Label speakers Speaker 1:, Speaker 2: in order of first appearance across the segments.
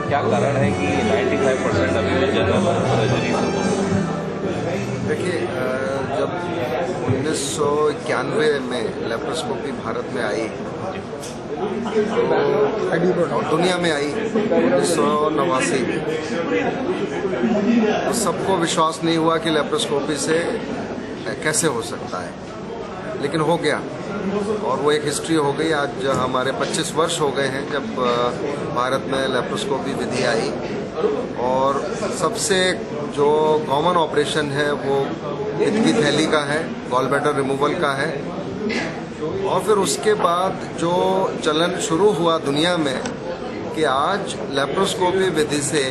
Speaker 1: क्या कारण है कि 95% अभी भी जनरल सर्जरी से हो?
Speaker 2: देखिए, जब 1991 में लेप्रोस्कोपी भारत में आई तो दुनिया में आई 1989 में, तो सबको विश्वास नहीं हुआ कि लेप्रोस्कोपी से कैसे हो सकता है, लेकिन हो गया और वो एक हिस्ट्री हो गई। आज हमारे 25 वर्ष हो गए हैं जब भारत में लेप्रोस्कोपी विधि आई, और सबसे जो कॉमन ऑपरेशन है वो पित्त की थैली का है, गॉल ब्लैडर रिमूवल का है। और फिर उसके बाद जो चलन शुरू हुआ दुनिया में कि आज लेप्रोस्कोपी विधि से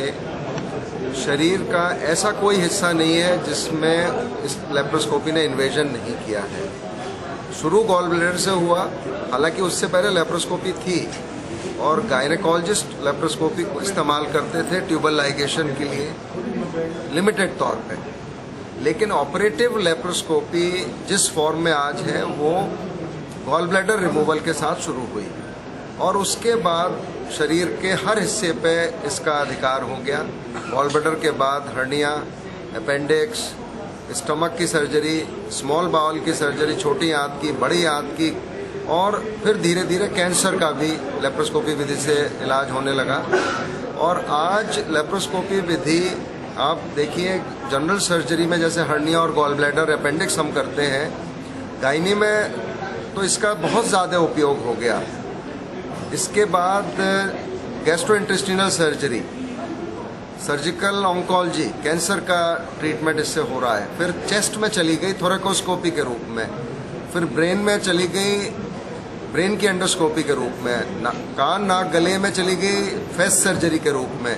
Speaker 2: शरीर का ऐसा कोई हिस्सा नहीं है जिसमें इस लेप्रोस्कोपी ने इन्वेजन नहीं किया है। शुरू गॉल ब्लैडर से हुआ, हालांकि उससे पहले लेप्रोस्कोपी थी और गायनेकोलॉजिस्ट लेप्रोस्कोपी को इस्तेमाल करते थे ट्यूबल लाइगेशन के लिए लिमिटेड तौर पे, लेकिन ऑपरेटिव लेप्रोस्कोपी जिस फॉर्म में आज है वो गॉल ब्लैडर रिमूवल के साथ शुरू हुई और उसके बाद शरीर के हर हिस्से पे इसका अधिकार हो गया। गॉल ब्लैडर के बाद हर्निया, अपेंडिक्स, स्टमक की सर्जरी, स्मॉल बाउल की सर्जरी, छोटी आंत की, बड़ी आंत की, और फिर धीरे धीरे कैंसर का भी लेप्रोस्कोपी विधि से इलाज होने लगा। और आज लेप्रोस्कोपी विधि आप देखिए, जनरल सर्जरी में जैसे हर्निया और गॉल ब्लैडर, अपेंडिक्स हम करते हैं, गायनी में तो इसका बहुत ज़्यादा उपयोग हो गया। इसके बाद gastrointestinal surgery, surgical oncology, cancer का ट्रीटमेंट इससे हो रहा है। फिर चेस्ट में चली गई थोरेकोस्कोपी के रूप में, फिर ब्रेन में चली गई ब्रेन की एंडोस्कोपी के रूप में, कान नाक गले में चली गई फेस सर्जरी के रूप में,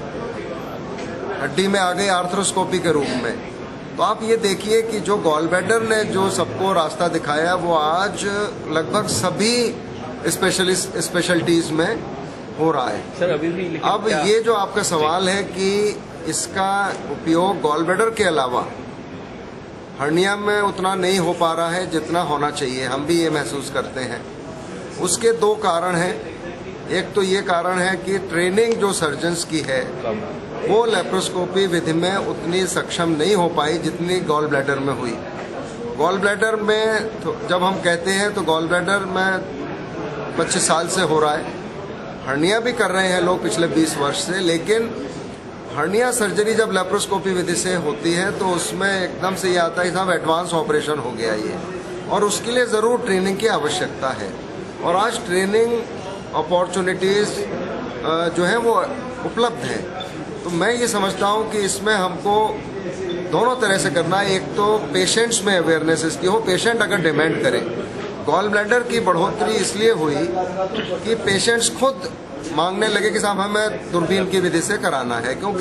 Speaker 2: हड्डी में आ गई आर्थ्रोस्कोपी के रूप में। तो आप ये देखिए कि जो गॉल ब्लैडर ने जो सबको रास्ता दिखाया वो आज लगभग सभी स्पेशलिटीज में हो रहा है।
Speaker 1: सर अभी भी
Speaker 2: अब ये जो आपका सवाल है कि इसका उपयोग गॉल ब्लैडर के अलावा हर्निया में उतना नहीं हो पा रहा है जितना होना चाहिए, हम भी ये महसूस करते हैं। उसके दो कारण हैं। एक तो ये कारण है कि ट्रेनिंग जो सर्जन्स की है वो लेप्रोस्कोपी विधि में उतनी सक्षम नहीं हो पाई जितनी गॉल ब्लैडर में हुई। गॉल ब्लैडर में तो जब हम कहते हैं तो गॉल ब्लैडर में 25 साल से हो रहा है, हर्निया भी कर रहे हैं लोग पिछले 20 वर्ष से, लेकिन हर्निया सर्जरी जब लेप्रोस्कोपी विधि से होती है तो उसमें एकदम से ये आता है साहब एडवांस ऑपरेशन हो गया ये, और उसके लिए ज़रूर ट्रेनिंग की आवश्यकता है। और आज ट्रेनिंग अपॉर्चुनिटीज़ जो है वो उपलब्ध हैं। तो मैं ये समझता हूँ कि इसमें हमको दोनों तरह से करना है। एक तो पेशेंट्स में अवेयरनेस इसकी हो, पेशेंट अगर डिमांड करें। गॉल ब्लैडर की बढ़ोतरी इसलिए हुई कि पेशेंट्स खुद मांगने लगे कि साहब हमें दूरबीन की विधि से कराना है, क्योंकि